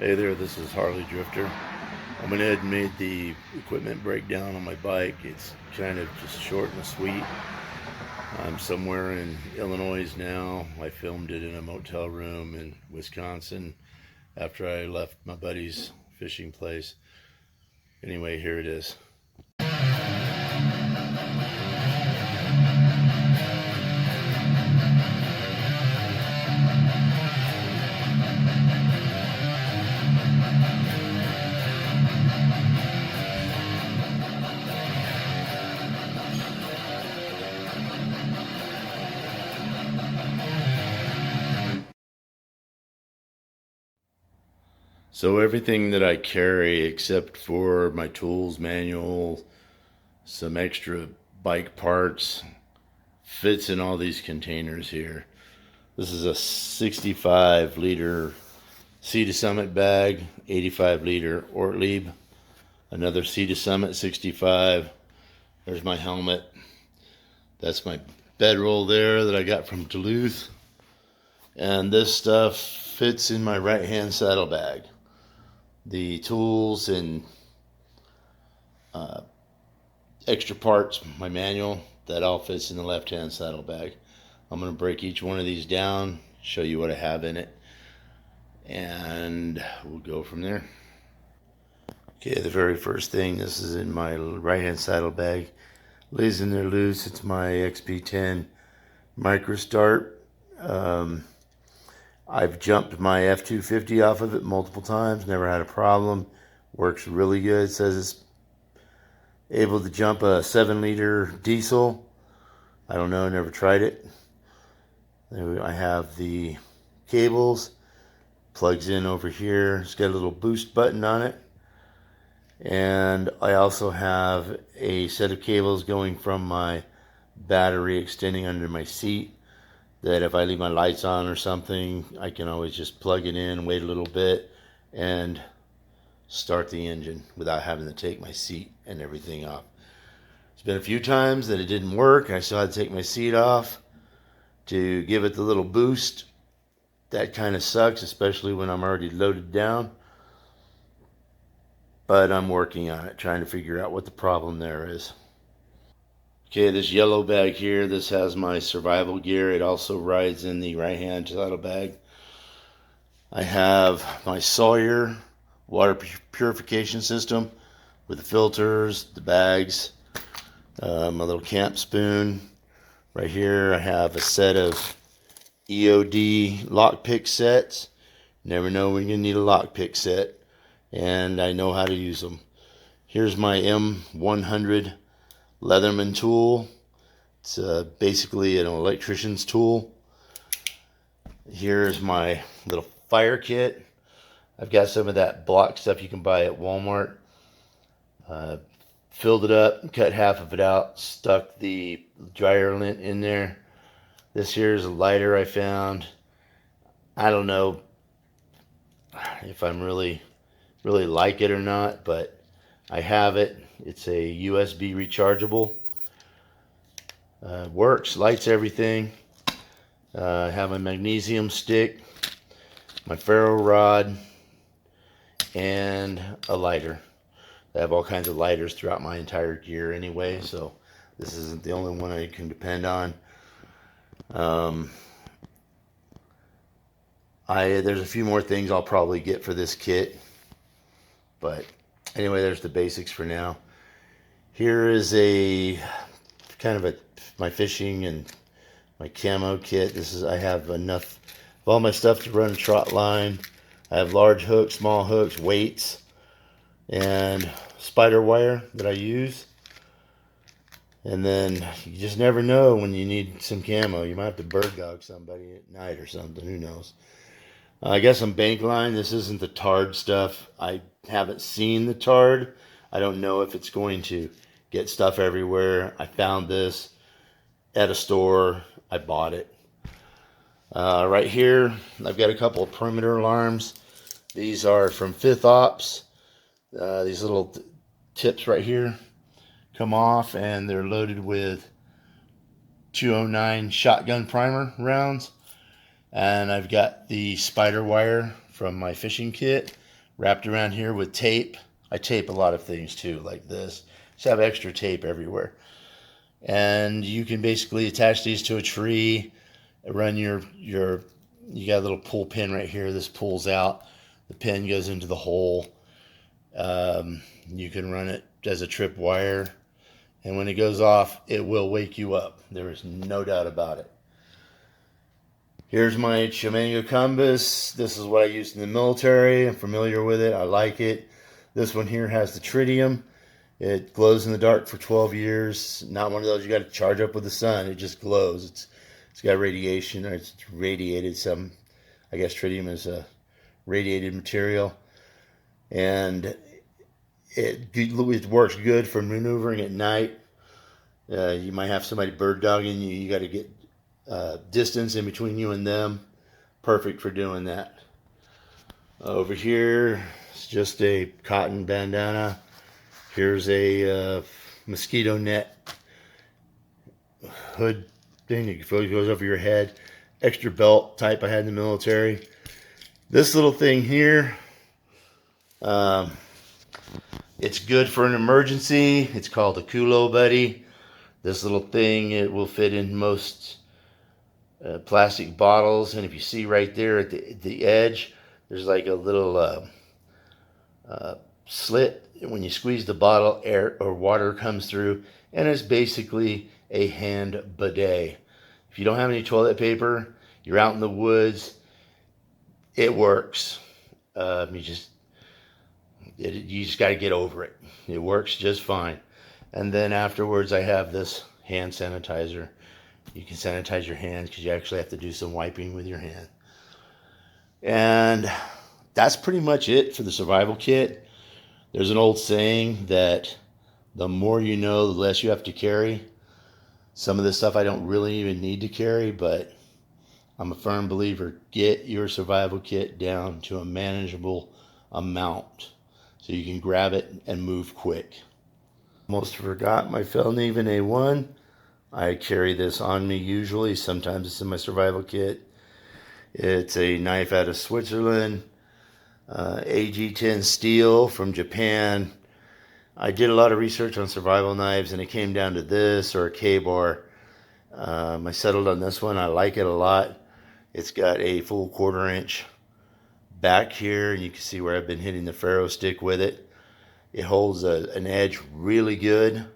Hey there, this is Harley Drifter. I went ahead and made the equipment breakdown on my bike. It's kind of just short and sweet. I'm somewhere in Illinois now. I filmed it in a motel room in Wisconsin after I left my buddy's fishing place. Anyway, here it is. So everything that I carry except for my tools, manual, some extra bike parts fits in all these containers here. This is a 65 liter Sea to Summit bag, 85 liter Ortlieb, another Sea to Summit 65. There's my helmet. That's my bedroll there that I got from Duluth. And this stuff fits in my right hand saddlebag. The tools and extra parts, my manual, that all fits in the left hand saddlebag. I'm going to break each one of these down, show you what I have in it, and we'll go from there. Okay, the very first thing, this is in my right hand saddlebag. Lays in there loose. It's my XP10 micro start. I've jumped my F250 off of it multiple times, never had a problem. Works really good. Says it's able to jump a 7 liter diesel. I don't know, never tried it. I have the cables, plugs in over here. It's got a little boost button on it. And I also have a set of cables going from my battery extending under my seat, that if I leave my lights on or something, I can always just plug it in, wait a little bit, and start the engine without having to take my seat and everything off. It's been a few times that it didn't work. I still had to take my seat off to give it the little boost. That kind of sucks, especially when I'm already loaded down. But I'm working on it, trying to figure out what the problem there is. Okay, this yellow bag here, this has my survival gear. It also rides in the right hand saddlebag. I have my Sawyer water purification system with the filters, the bags, my little camp spoon. Right here I have a set of EOD lockpick sets. Never know when you're going to need a lockpick set, and I know how to use them. Here's my M100 Leatherman tool. It's basically an electrician's tool. Here's my little fire kit. I've got some of that block stuff you can buy at Walmart. Filled it up, cut half of it out, stuck the dryer lint in there. This here is a lighter I found. I don't know if I'm really like it or not, but I have it. It's a USB rechargeable. Works, lights everything. I have a magnesium stick, my ferro rod, and a lighter. I have all kinds of lighters throughout my entire gear anyway, so this isn't the only one I can depend on. There's a few more things I'll probably get for this kit, but anyway, there's the basics for now. Here is a kind of my fishing and my camo kit. I have enough of all my stuff to run a trot line. I have large hooks, small hooks, weights, and spider wire that I use. And then you just never know when you need some camo. You might have to bird dog somebody at night or something. Who knows? I got some bank line. This isn't the tarred stuff. I haven't seen the tarred. I don't know if it's going to get stuff everywhere. I found this at a store. I bought it. Right here, I've got a couple of perimeter alarms. These are from 5th Ops. These little tips right here come off, and they're loaded with 209 shotgun primer rounds. And I've got the spider wire from my fishing kit. wrapped around here with tape. I tape a lot of things too, like this. Just have extra tape everywhere. And you can basically attach these to a tree, run you got a little pull pin right here. This pulls out. The pin goes into the hole. You can run it as a trip wire. And when it goes off, it will wake you up. There is no doubt about it. Here's my Chimango compass. This is what I used in the military. I'm familiar with it. I like it. This one here has the tritium. It glows in the dark for 12 years. Not one of those you got to charge up with the sun. It just glows. It's got radiation, or it's radiated some. I guess tritium is a radiated material. And it works good for maneuvering at night. You might have somebody bird dogging you. You got to get distance in between you and them. Perfect for doing that. Over here, it's just a cotton bandana. Here's a mosquito net hood thing that goes over your head. Extra belt type I had in the military. This little thing here, it's good for an emergency. It's called a culo buddy. This little thing, it will fit in most plastic bottles. And if you see right there at the edge, there's like a little slit. When you squeeze the bottle, air or water comes through, and it's basically a hand bidet. If you don't have any toilet paper, you're out in the woods, it works. You just got to get over it. It works just fine. And then afterwards, I have this hand sanitizer. You can sanitize your hands because you actually have to do some wiping with your hand. And that's pretty much it for the survival kit. There's an old saying that the more you know, the less you have to carry. Some of this stuff I don't really even need to carry, but I'm a firm believer. Get your survival kit down to a manageable amount so you can grab it and move quick. Almost forgot my Felneven A1. I carry this on me usually. Sometimes it's in my survival kit. It's a knife out of Switzerland. AG10 steel from Japan. I did a lot of research on survival knives and it came down to this or a K-bar. I settled on this one. I like it a lot. It's got a full 1/4 inch back here, and you can see where I've been hitting the ferro stick with it. It holds an edge really good.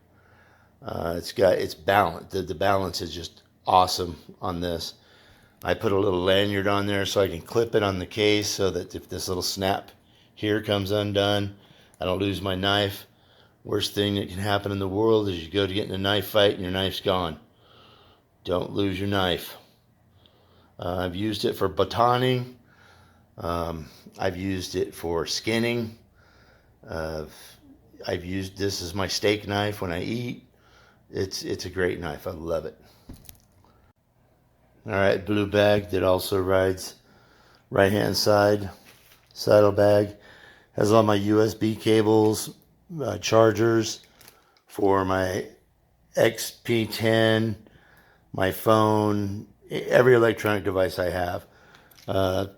It's balanced. The balance is just awesome on this. I put a little lanyard on there so I can clip it on the case so that if this little snap here comes undone, I don't lose my knife. Worst thing that can happen in the world is you go to get in a knife fight and your knife's gone. Don't lose your knife. I've used it for batoning. I've used it for skinning. I've used this as my steak knife when I eat. It's a great knife. I love it. All right, blue bag that also rides right hand side. Saddle bag has all my USB cables, chargers for my XP10, my phone, every electronic device I have.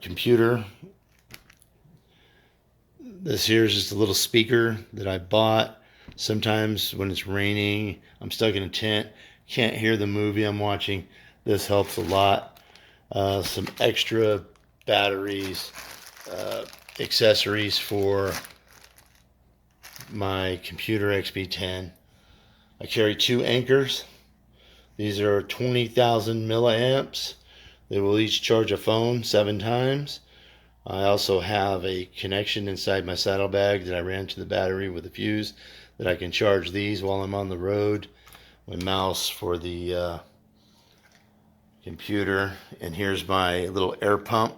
Computer. This here is just a little speaker that I bought. Sometimes when it's raining, I'm stuck in a tent, can't hear the movie I'm watching. This helps a lot. Some extra batteries, accessories for my computer XP10. I carry 2 anchors. These are 20,000 milliamps. They will each charge a phone 7 times. I also have a connection inside my saddlebag that I ran to the battery with a fuse that I can charge these while I'm on the road. My mouse for the computer. And here's my little air pump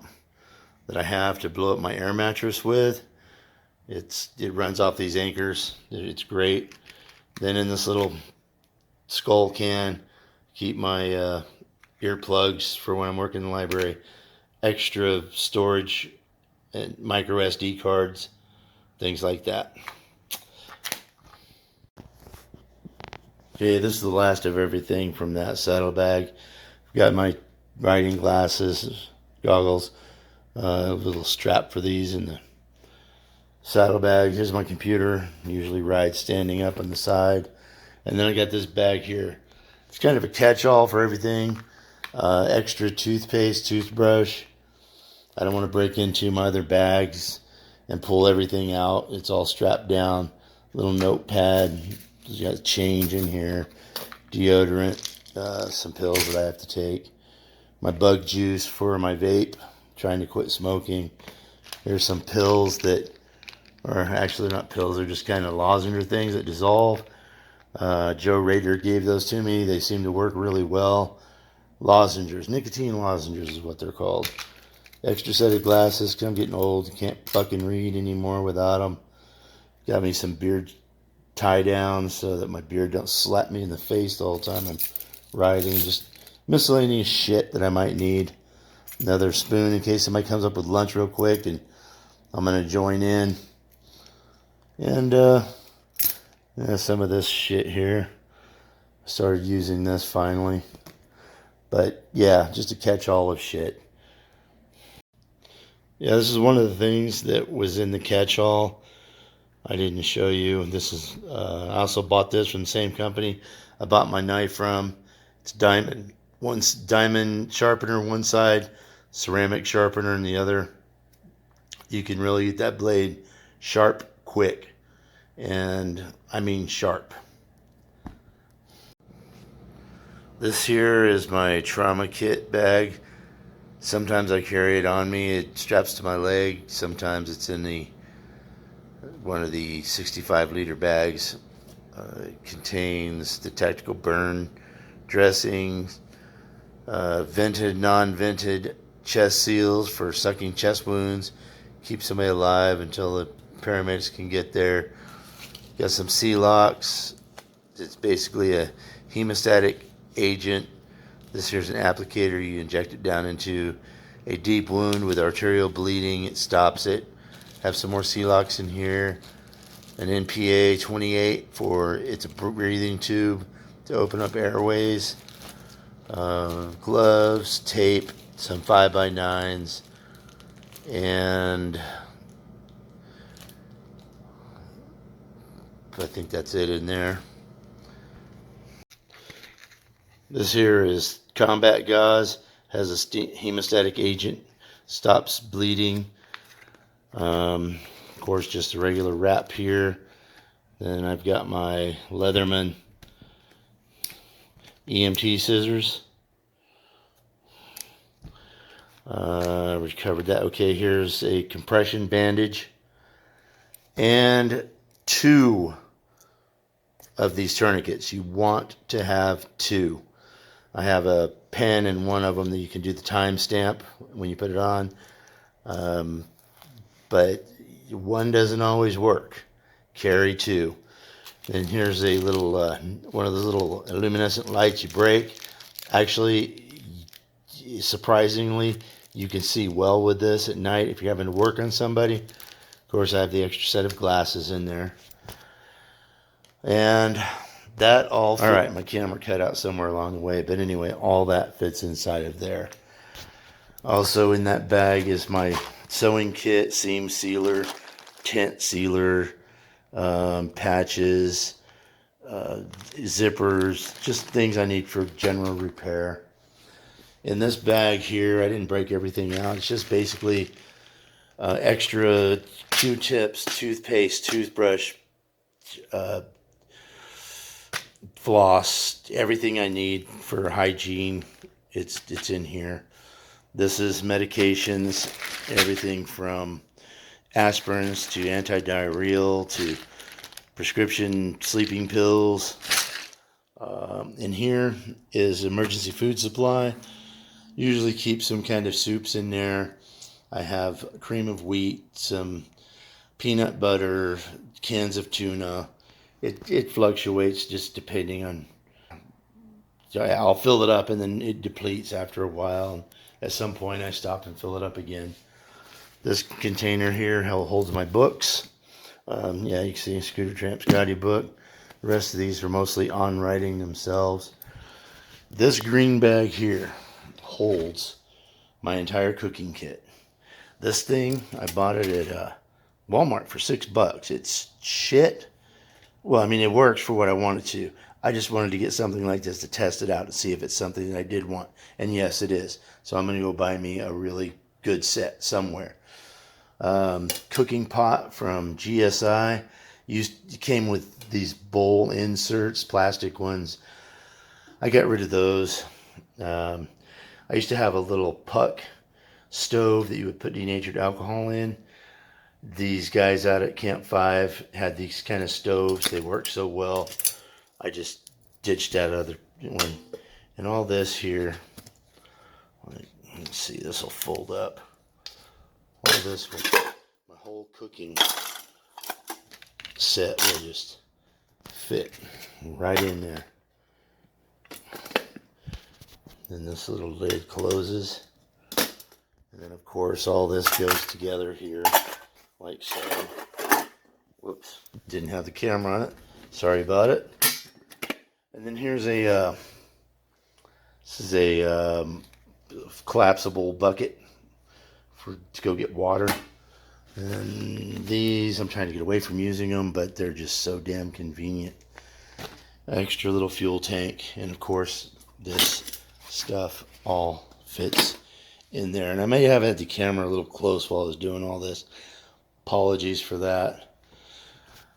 that I have to blow up my air mattress with. It runs off these anchors. It's great. Then in this little skull can, keep my earplugs for when I'm working in the library. Extra storage and micro SD cards, things like that. Okay, this is the last of everything from that saddlebag. I've got my riding glasses, goggles, a little strap for these in the saddlebag. Here's my computer. Usually ride standing up on the side. And then I got this bag here. It's kind of a catch-all for everything. Extra toothpaste, toothbrush. I don't want to break into my other bags and pull everything out. It's all strapped down. Little notepad. You got change in here. Deodorant. Some pills that I have to take. My bug juice for my vape. Trying to quit smoking. Here's some pills that, or actually they're not pills, they're just kind of lozenge things that dissolve. Joe Rader gave those to me. They seem to work really well. Lozenges, nicotine lozenges is what they're called. Extra set of glasses, because I'm getting old. Can't fucking read anymore without them. Got me some beard tie downs so that my beard don't slap me in the face the whole time I'm riding. Just miscellaneous shit that I might need. Another spoon in case somebody comes up with lunch real quick and I'm going to join in. And some of this shit here. I started using this finally. But yeah, just a catch-all of shit. Yeah, this is one of the things that was in the catch-all I didn't show you. This is I also bought this from the same company I bought my knife from. It's diamond. One's diamond sharpener one side, ceramic sharpener in the other. You can really get that blade sharp quick. And I mean sharp. This here is my trauma kit bag. Sometimes I carry it on me. It straps to my leg. Sometimes it's in one of the 65-liter bags. It contains the tactical burn dressing, vented, non-vented chest seals for sucking chest wounds. Keep somebody alive until the paramedics can get there. Got some C-locks. It's basically a hemostatic agent. This here's an applicator. You inject it down into a deep wound with arterial bleeding. It stops it. Have some more C-locks in here. An NPA 28 it's a breathing tube to open up airways. Gloves, tape, some 5x9s, and I think that's it in there. This here is combat gauze, has a hemostatic agent, stops bleeding. Of course, just a regular wrap here. Then I've got my Leatherman EMT scissors. We covered that. Okay, here's a compression bandage and 2 of these tourniquets. You want to have 2. I have a pen in one of them that you can do the time stamp when you put it on. But one doesn't always work. Carry 2. And here's a little, one of those little luminescent lights you break. Actually, surprisingly, you can see well with this at night if you're having to work on somebody. Of course, I have the extra set of glasses in there. And that all fits. All right, my camera cut out somewhere along the way. But anyway, all that fits inside of there. Also in that bag is my sewing kit, seam sealer, tent sealer, patches, zippers, just things I need for general repair. In this bag here, I didn't break everything out. It's just basically extra Q-tips, toothpaste, toothbrush, floss, everything I need for hygiene. It's in here. This is medications, everything from aspirins to antidiarrheal to prescription sleeping pills. In here is emergency food supply. Usually keep some kind of soups in there. I have cream of wheat, some peanut butter, cans of tuna. It fluctuates just depending on. I'll fill it up and then it depletes after a while. At some point I stop and fill it up again. This container here holds my books. Yeah, you can see Scooter Tramp Scotty book. The rest of these are mostly on writing themselves. This green bag here holds my entire cooking kit. This thing, I bought it at Walmart for $6. It's shit. Well, I mean, it works for what I wanted to. I just wanted to get something like this to test it out and see if it's something that I did want. And yes, it is. So I'm going to go buy me a really good set somewhere. Cooking pot from GSI. Came with these bowl inserts, plastic ones. I got rid of those. I used to have a little puck stove that you would put denatured alcohol in. These guys out at Camp 5 had these kind of stoves. They worked so well. I just ditched that other one. And all this here, let's see, this will fold up. All this will, my whole cooking set will just fit right in there. Then this little lid closes. And then of course all this goes together here like so. Whoops, didn't have the camera on it. Sorry about it. And then here's a, this is a collapsible bucket to go get water. And these, I'm trying to get away from using them, but they're just so damn convenient. Extra little fuel tank, and of course this stuff all fits in there. And I may have had the camera a little close while I was doing all this. Apologies for that.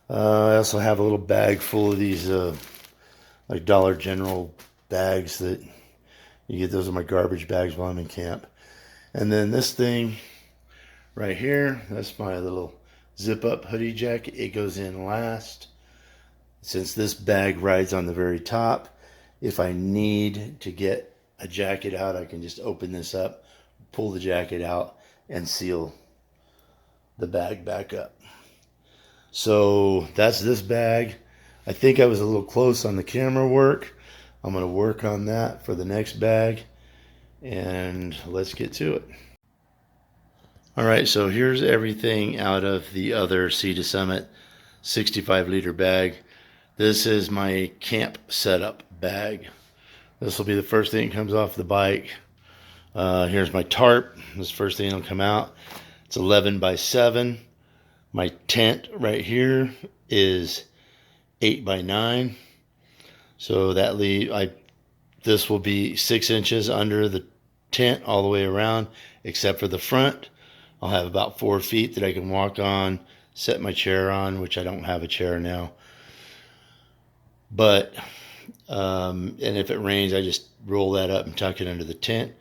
I also have a little bag full of these like Dollar General bags that you get. Those are my garbage bags while I'm in camp. And then this thing right here, that's my little zip up hoodie jacket. It goes in last. Since this bag rides on the very top, if I need to get a jacket out, I can just open this up, pull the jacket out, and seal the bag back up. So that's this bag. I think I was a little close on the camera work. I'm going to work on that for the next bag, and let's get to it. All right, so here's everything out of the other Sea to Summit 65-liter bag. This is my camp setup bag. This will be the first thing that comes off the bike. Here's my tarp. This is the first thing that'll come out. It's 11 by 7. My tent right here is 8 by 9. So that this will be 6 inches under the tent all the way around, except for the front. I'll have about 4 feet that I can walk on, set my chair on, which I don't have a chair now. But, and if it rains, I just roll that up and tuck it under the tent.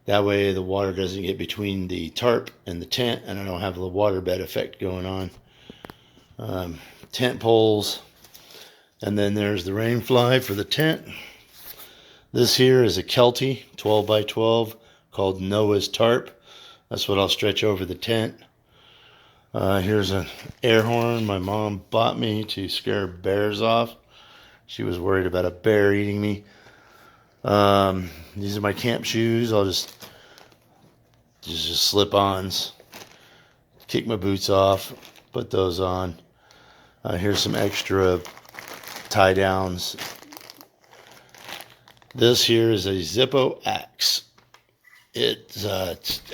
That way the water doesn't get between the tarp and the tent, and I don't have the water bed effect going on. Tent poles, and then there's the rain fly for the tent. This here is a Kelty 12 by 12 called Noah's tarp. That's what I'll stretch over the tent. Here's an air horn my mom bought me to scare bears off. She was worried about a bear eating me. These are my camp shoes. I'll just slip-ons. Kick my boots off, put those on. Here's some extra tie-downs. This here is a Zippo Axe. It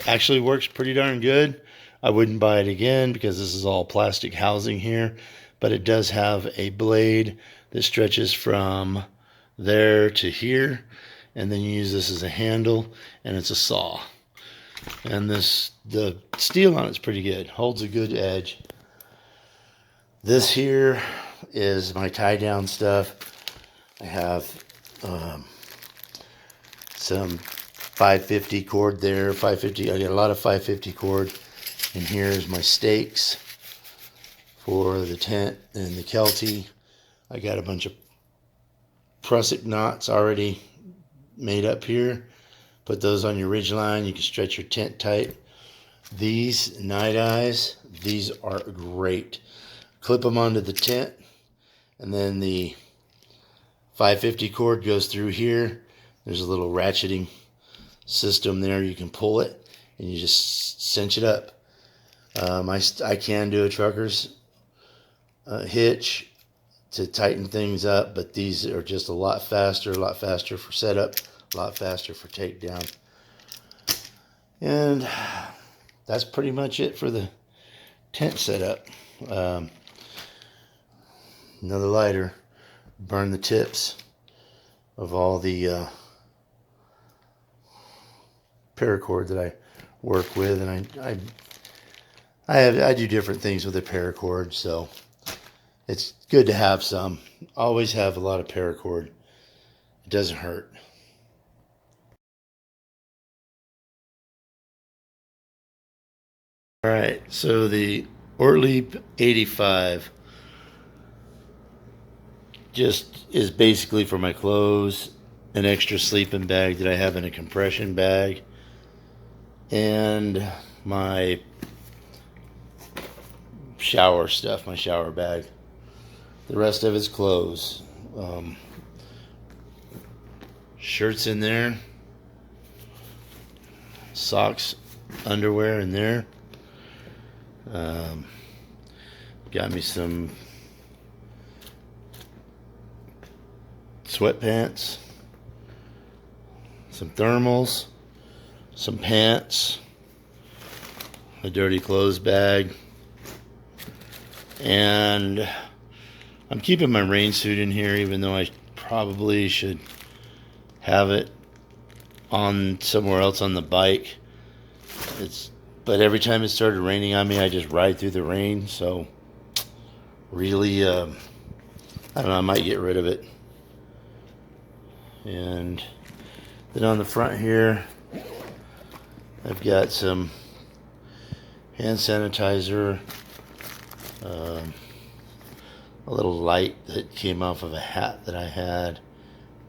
actually works pretty darn good. I wouldn't buy it again because this is all plastic housing here, but it does have a blade that stretches from there to here, and then you use this as a handle, and it's a saw. And the steel on it's pretty good, holds a good edge. This here is my tie down stuff. I have some 550 cord there, 550. I got a lot of 550 cord. And here's my stakes for the tent and the Kelty. I got a bunch of prusik knots already made up here. Put those on your ridge line. You can stretch your tent tight. These night eyes, these are great. Clip them onto the tent, and then the 550 cord goes through here. There's a little ratcheting system there. You can pull it, and you just cinch it up. I can do a trucker's hitch to tighten things up, but these are just a lot faster for setup, a lot faster for takedown. And that's pretty much it for the tent setup. Another lighter. Burn the tips of all the paracord that I work with, and I do different things with the paracord, so it's good to have some. Always have a lot of paracord. It doesn't hurt. All right, so the Ortlieb 85 just is basically for my clothes, an extra sleeping bag that I have in a compression bag, and my shower stuff, my shower bag. The rest of it's clothes. Shirts in there, socks, underwear in there. Got me some sweatpants, some thermals, some pants, a dirty clothes bag, and I'm keeping my rain suit in here, even though I probably should have it on somewhere else on the bike. But every time it started raining on me, I just ride through the rain. So really, I don't know, I might get rid of it. And then on the front here, I've got some hand sanitizer, a little light that came off of a hat that I had.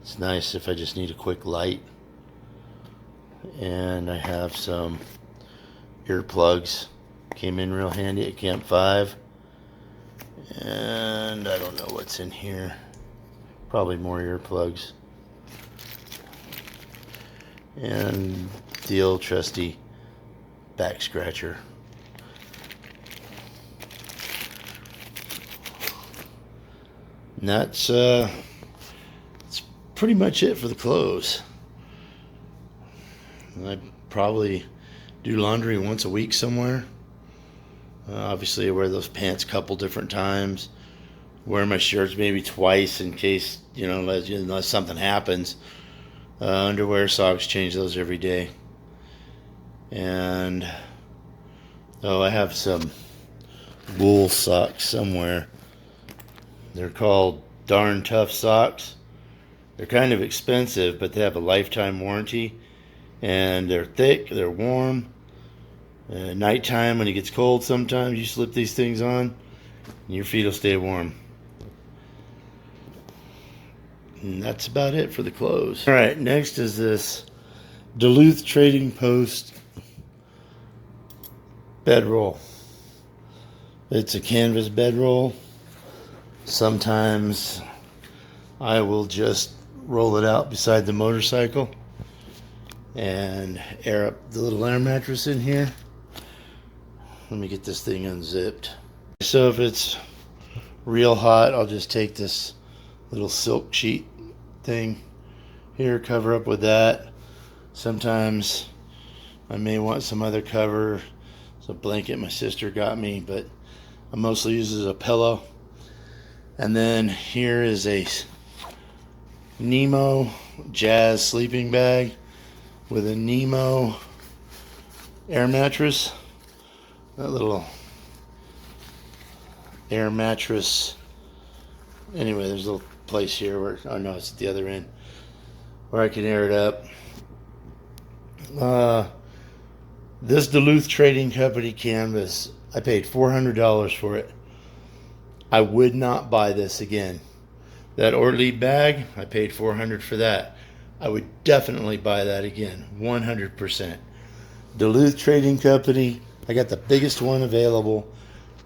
It's nice if I just need a quick light. And I have some earplugs. Came in real handy at Camp 5. And I don't know what's in here. Probably more earplugs. And the old trusty back scratcher. And that's pretty much it for the clothes. I probably do laundry once a week somewhere. Obviously I wear those pants a couple different times. Wear my shirts maybe twice in case, unless something happens. Underwear, socks, change those every day. And I have some wool socks somewhere. They're called Darn Tough socks. They're kind of expensive, but they have a lifetime warranty. And they're thick, they're warm. Nighttime when it gets cold, sometimes you slip these things on and your feet will stay warm. And that's about it for the clothes. All right, next is this Duluth Trading Post bedroll. It's a canvas bedroll. Sometimes I will just roll it out beside the motorcycle and air up the little air mattress in here. Let me get this thing unzipped. So if it's real hot, I'll just take this little silk sheet thing here, cover up with that. Sometimes I may want some other cover. It's a blanket my sister got me, but I mostly use it as a pillow. And then here is a Nemo Jazz sleeping bag with a Nemo air mattress. That little air mattress. Anyway, there's a little place here where, oh no, it's at the other end, where I can air it up. This Duluth Trading Company canvas, I paid $400 for it. I would not buy this again. That Ortlieb bag, I paid $400 for that. I would definitely buy that again, 100%. Duluth Trading Company, I got the biggest one available.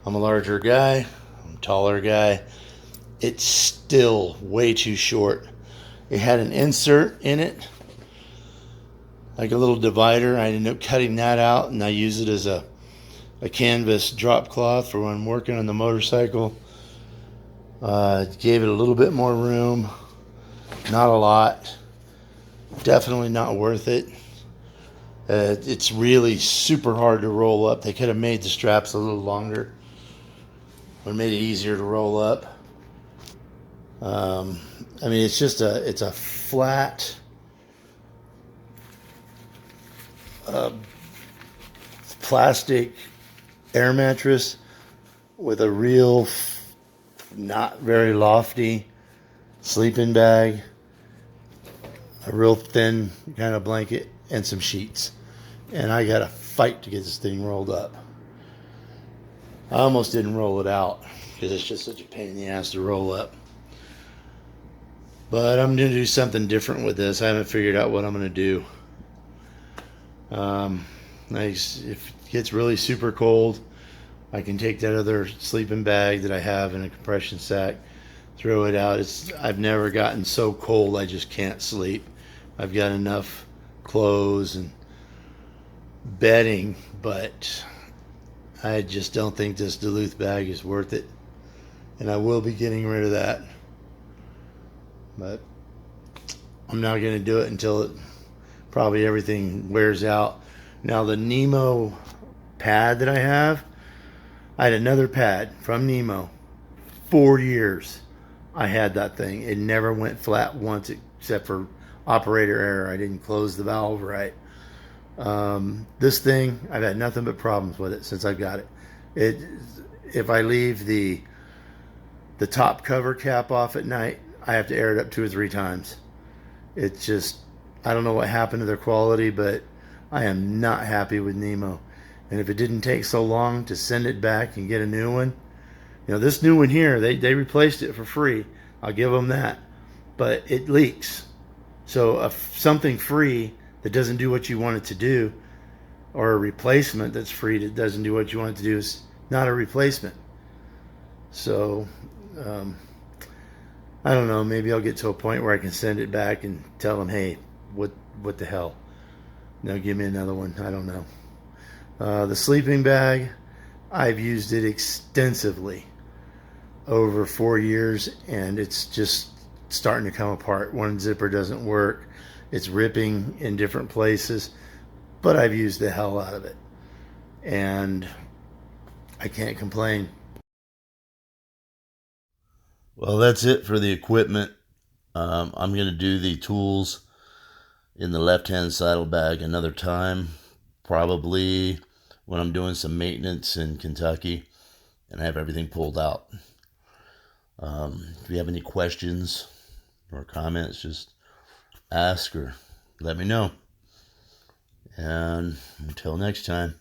I'm a larger guy, I'm a taller guy. It's still way too short. It had an insert in it, like a little divider. I ended up cutting that out and I use it as a canvas drop cloth for when I'm working on the motorcycle. Gave it a little bit more room, not a lot. Definitely not worth it. It's really super hard to roll up. They could have made the straps a little longer or made it easier to roll up. I mean, it's a flat plastic air mattress with a real not very lofty sleeping bag, a real thin kind of blanket, and some sheets. And I got to fight to get this thing rolled up. I almost didn't roll it out because it's just such a pain in the ass to roll up. But I'm going to do something different with this. I haven't figured out what I'm going to do. If it gets really super cold, I can take that other sleeping bag that I have in a compression sack, throw it out. I've never gotten so cold I just can't sleep. I've got enough clothes and bedding, but I just don't think this Duluth bag is worth it. And I will be getting rid of that. But I'm not going to do it until probably everything wears out. Now the Nemo pad that I had another pad from Nemo. 4 years I had that thing. It never went flat once except for operator error. I didn't close the valve right. This thing, I've had nothing but problems with it since I've got it. If I leave the top cover cap off at night, I have to air it up 2 or 3 times. It's just, I don't know what happened to their quality, but I am not happy with Nemo. And if it didn't take so long to send it back and get a new one, this new one here, they replaced it for free. I'll give them that. But it leaks. So something free that doesn't do what you want it to do, or a replacement that's free that doesn't do what you want it to do, is not a replacement. So, I don't know. Maybe I'll get to a point where I can send it back and tell them, hey, what the hell? Now give me another one. I don't know. The sleeping bag, I've used it extensively over 4 years, and it's just starting to come apart. One zipper doesn't work. It's ripping in different places, but I've used the hell out of it, and I can't complain. Well, that's it for the equipment. I'm going to do the tools in the left-hand saddlebag another time, probably when I'm doing some maintenance in Kentucky and I have everything pulled out. If you have any questions or comments, just ask or let me know. And until next time.